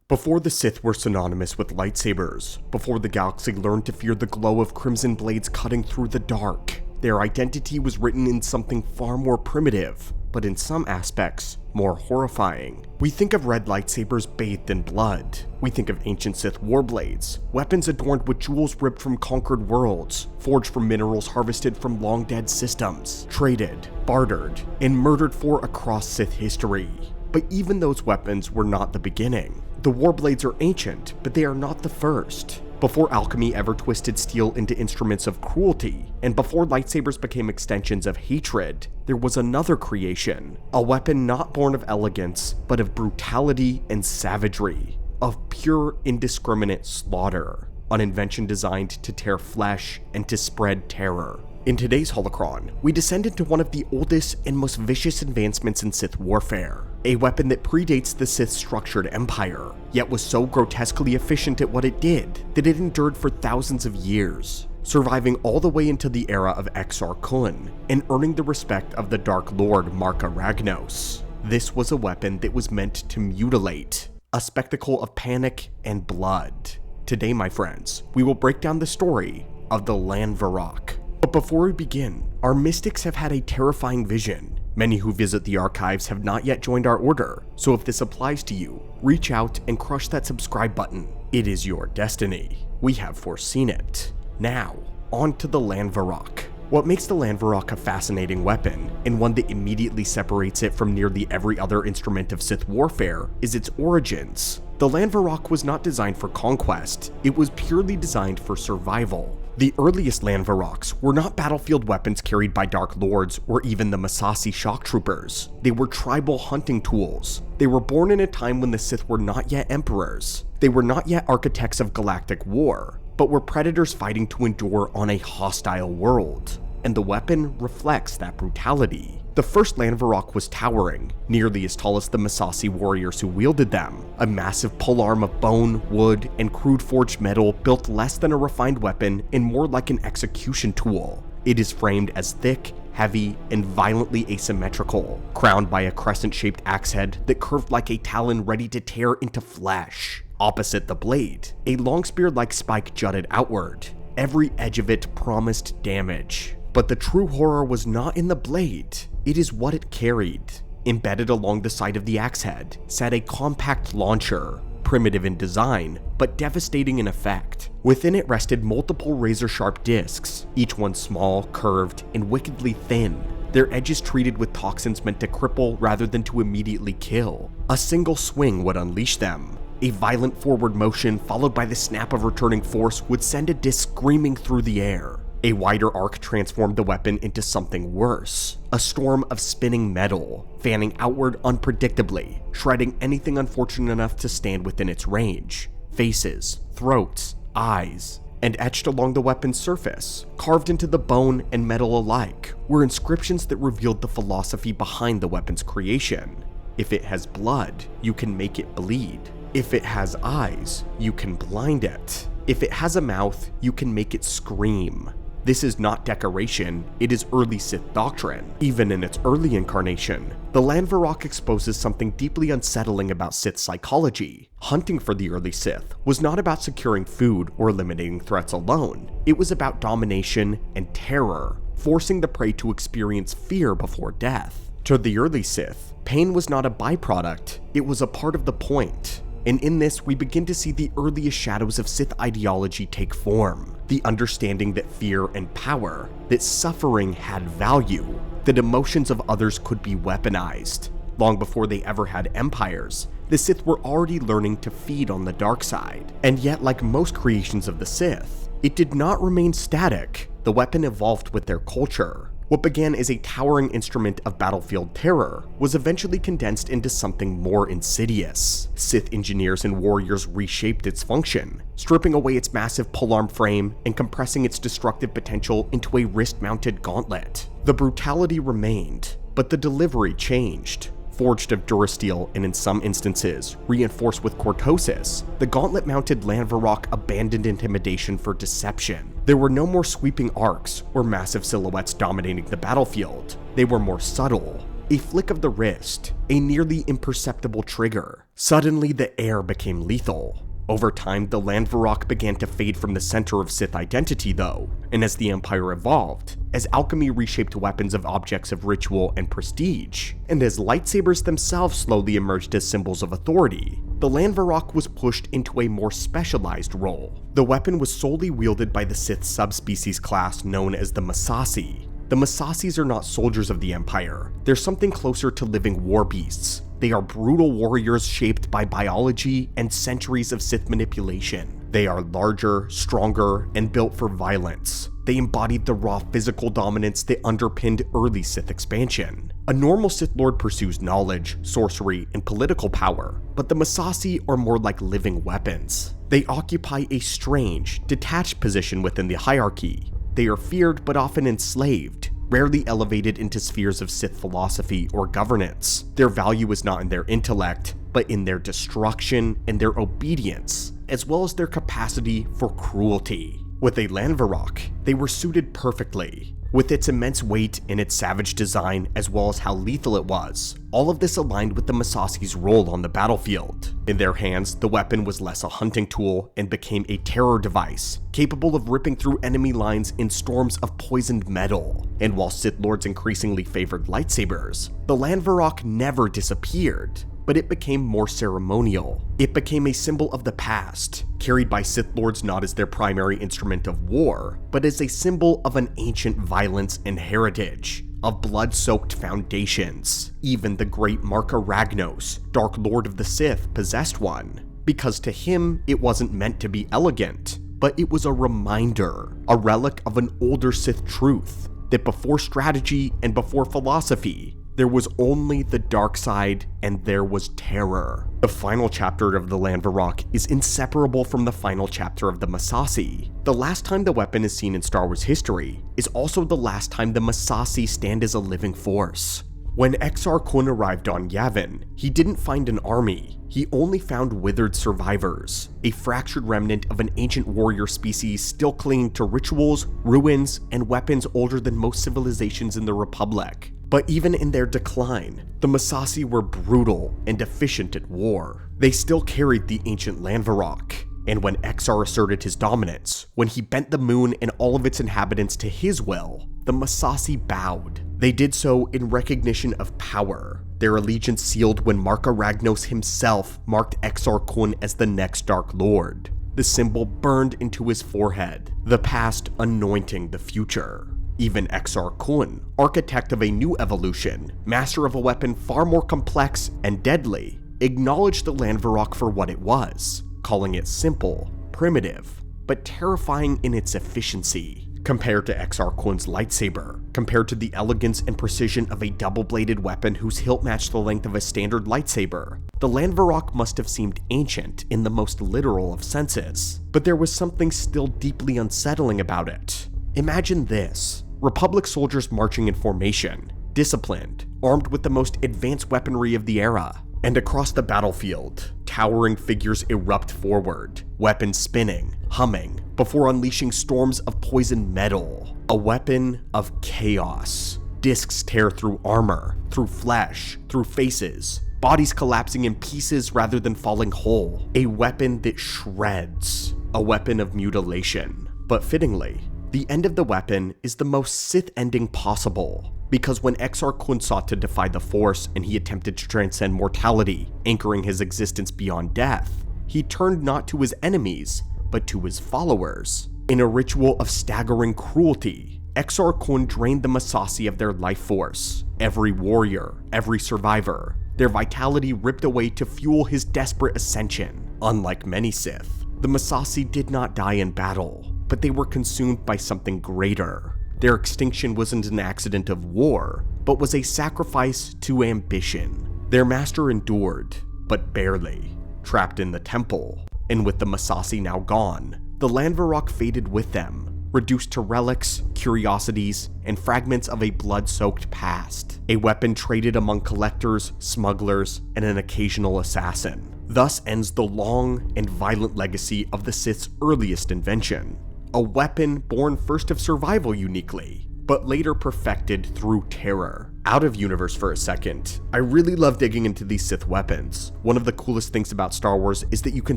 Before the Sith were synonymous with lightsabers, before the galaxy learned to fear the glow of crimson blades cutting through the dark, their identity was written in something far more primitive, but in some aspects, more horrifying. We think of red lightsabers bathed in blood. We think of ancient Sith warblades, weapons adorned with jewels ripped from conquered worlds, forged from minerals harvested from long-dead systems, traded, bartered, and murdered for across Sith history. But even those weapons were not the beginning. The warblades are ancient, but they are not the first. Before alchemy ever twisted steel into instruments of cruelty, and before lightsabers became extensions of hatred, there was another creation, a weapon not born of elegance, but of brutality and savagery, of pure indiscriminate slaughter, an invention designed to tear flesh and to spread terror. In today's holocron, we descend into one of the oldest and most vicious advancements in Sith warfare, a weapon that predates the Sith's structured empire, yet was so grotesquely efficient at what it did that it endured for thousands of years, surviving all the way into the era of Exar Kun, and earning the respect of the Dark Lord Marka Ragnos. This was a weapon that was meant to mutilate, a spectacle of panic and blood. Today, my friends, we will break down the story of the Lanvarok. But before we begin, our mystics have had a terrifying vision. Many who visit the archives have not yet joined our order, so if this applies to you, reach out and crush that subscribe button. It is your destiny. We have foreseen it. Now, on to the Lanvarok. What makes the Lanvarok a fascinating weapon, and one that immediately separates it from nearly every other instrument of Sith warfare, is its origins. The Lanvarok was not designed for conquest, it was purely designed for survival. The earliest Lanvaroks were not battlefield weapons carried by Dark Lords or even the Massassi shock troopers. They were tribal hunting tools. They were born in a time when the Sith were not yet emperors. They were not yet architects of galactic war, but were predators fighting to endure on a hostile world. And the weapon reflects that brutality. The first Lanvarok was towering, nearly as tall as the Masasi warriors who wielded them, a massive polearm of bone, wood, and crude forged metal built less than a refined weapon and more like an execution tool. It is framed as thick, heavy, and violently asymmetrical, crowned by a crescent-shaped axe head that curved like a talon ready to tear into flesh. Opposite the blade, a long spear-like spike jutted outward. Every edge of it promised damage. But the true horror was not in the blade, it is what it carried. Embedded along the side of the axe head sat a compact launcher, primitive in design, but devastating in effect. Within it rested multiple razor-sharp discs, each one small, curved, and wickedly thin, their edges treated with toxins meant to cripple rather than to immediately kill. A single swing would unleash them. A violent forward motion followed by the snap of returning force would send a disc screaming through the air. A wider arc transformed the weapon into something worse, a storm of spinning metal, fanning outward unpredictably, shredding anything unfortunate enough to stand within its range. Faces, throats, eyes, and etched along the weapon's surface, carved into the bone and metal alike, were inscriptions that revealed the philosophy behind the weapon's creation. If it has blood, you can make it bleed. If it has eyes, you can blind it. If it has a mouth, you can make it scream. This is not decoration, it is early Sith doctrine. Even in its early incarnation, the Lanvarok exposes something deeply unsettling about Sith psychology. Hunting for the early Sith was not about securing food or eliminating threats alone. It was about domination and terror, forcing the prey to experience fear before death. To the early Sith, pain was not a byproduct, it was a part of the point. And in this, we begin to see the earliest shadows of Sith ideology take form. The understanding that fear and power, that suffering had value, that emotions of others could be weaponized. Long before they ever had empires, the Sith were already learning to feed on the dark side. And yet, like most creations of the Sith, it did not remain static. The weapon evolved with their culture. What began as a towering instrument of battlefield terror was eventually condensed into something more insidious. Sith engineers and warriors reshaped its function, stripping away its massive polearm frame and compressing its destructive potential into a wrist-mounted gauntlet. The brutality remained, but the delivery changed. Forged of durasteel and in some instances reinforced with cortosis, the gauntlet-mounted Lanvarok abandoned intimidation for deception. There were no more sweeping arcs or massive silhouettes dominating the battlefield. They were more subtle, A flick of the wrist, a nearly imperceptible trigger. Suddenly the air became lethal. Over time, the Lanvarok began to fade from the center of Sith identity though, and as the Empire evolved, as alchemy reshaped weapons of objects of ritual and prestige, and as lightsabers themselves slowly emerged as symbols of authority, the Lanvarok was pushed into a more specialized role. The weapon was solely wielded by the Sith subspecies class known as the Massassi. The Masassis are not soldiers of the Empire, they're something closer to living war beasts. They are brutal warriors shaped by biology and centuries of Sith manipulation. They are larger, stronger, and built for violence. They embodied the raw physical dominance that underpinned early Sith expansion. A normal Sith Lord pursues knowledge, sorcery, and political power, but the Masasi are more like living weapons. They occupy a strange, detached position within the hierarchy. They are feared but often enslaved, rarely elevated into spheres of Sith philosophy or governance. Their value is not in their intellect, but in their destruction and their obedience, as well as their capacity for cruelty. With a Lanvarok, they were suited perfectly. With its immense weight and its savage design, as well as how lethal it was, all of this aligned with the Masassi's role on the battlefield. In their hands, the weapon was less a hunting tool and became a terror device, capable of ripping through enemy lines in storms of poisoned metal. And while Sith Lords increasingly favored lightsabers, the Lanvarok never disappeared, but it became more ceremonial. It became a symbol of the past, carried by Sith Lords not as their primary instrument of war, but as a symbol of an ancient violence and heritage, of blood-soaked foundations. Even the great Marka Ragnos, Dark Lord of the Sith, possessed one, because to him it wasn't meant to be elegant, but it was a reminder, a relic of an older Sith truth, that before strategy and before philosophy, there was only the dark side and there was terror. The final chapter of the Lanvarok is inseparable from the final chapter of the Massassi. The last time the weapon is seen in Star Wars history is also the last time the Massassi stand as a living force. When Exar Kun arrived on Yavin, he didn't find an army. He only found withered survivors, a fractured remnant of an ancient warrior species still clinging to rituals, ruins, and weapons older than most civilizations in the Republic. But even in their decline, the Masasi were brutal and efficient at war. They still carried the ancient Lanvarok, and when Exar asserted his dominance, when he bent the moon and all of its inhabitants to his will, the Masasi bowed. They did so in recognition of power, their allegiance sealed when Marka Ragnos himself marked Exar Kun as the next Dark Lord. The symbol burned into his forehead, the past anointing the future. Even Exar Kun, architect of a new evolution, master of a weapon far more complex and deadly, acknowledged the Lanvarok for what it was, calling it simple, primitive, but terrifying in its efficiency. Compared to Exar Kun's lightsaber, compared to the elegance and precision of a double-bladed weapon whose hilt matched the length of a standard lightsaber, the Lanvarok must have seemed ancient in the most literal of senses. But there was something still deeply unsettling about it. Imagine this. Republic soldiers marching in formation, disciplined, armed with the most advanced weaponry of the era. And across the battlefield, towering figures erupt forward, weapons spinning, humming, before unleashing storms of poisoned metal. A weapon of chaos. Discs tear through armor, through flesh, through faces, bodies collapsing in pieces rather than falling whole. A weapon that shreds. A weapon of mutilation. But fittingly, the end of the weapon is the most Sith ending possible, because when Exar Kun sought to defy the Force and he attempted to transcend mortality, anchoring his existence beyond death, he turned not to his enemies, but to his followers. In a ritual of staggering cruelty, Exar Kun drained the Massasi of their life force, every warrior, every survivor, their vitality ripped away to fuel his desperate ascension. Unlike many Sith, the Massasi did not die in battle, but they were consumed by something greater. Their extinction wasn't an accident of war, but was a sacrifice to ambition. Their master endured, but barely, trapped in the temple, and with the Massasi now gone, the Lanvarok faded with them, reduced to relics, curiosities, and fragments of a blood-soaked past, a weapon traded among collectors, smugglers, and an occasional assassin. Thus ends the long and violent legacy of the Sith's earliest invention. A weapon born first of survival uniquely, but later perfected through terror. Out of universe for a second, I really love digging into these Sith weapons. One of the coolest things about Star Wars is that you can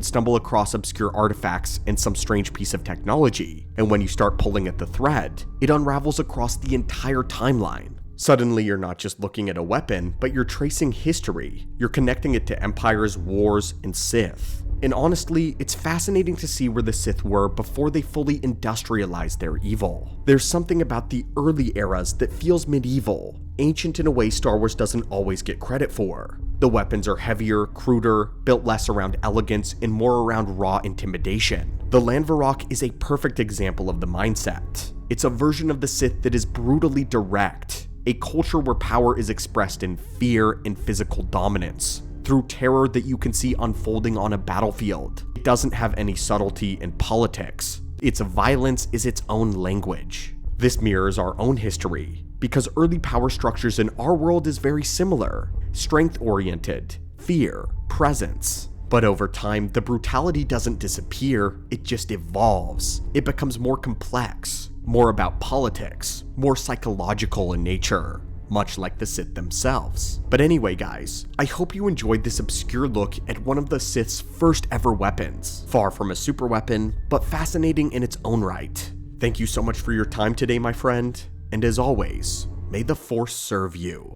stumble across obscure artifacts and some strange piece of technology, and when you start pulling at the thread, it unravels across the entire timeline. Suddenly, you're not just looking at a weapon, but you're tracing history. You're connecting it to empires, wars, and Sith. And honestly, it's fascinating to see where the Sith were before they fully industrialized their evil. There's something about the early eras that feels medieval, ancient in a way Star Wars doesn't always get credit for. The weapons are heavier, cruder, built less around elegance and more around raw intimidation. The Lanvarok is a perfect example of the mindset. It's a version of the Sith that is brutally direct, a culture where power is expressed in fear and physical dominance, through terror that you can see unfolding on a battlefield. It doesn't have any subtlety in politics. Its violence is its own language. This mirrors our own history, because early power structures in our world is very similar. Strength-oriented, fear, presence. But over time, the brutality doesn't disappear, it just evolves. It becomes more complex, more about politics, more psychological in nature, much like the Sith themselves. But anyway guys, I hope you enjoyed this obscure look at one of the Sith's first ever weapons. Far from a super weapon, but fascinating in its own right. Thank you so much for your time today, my friend, and as always, may the Force serve you.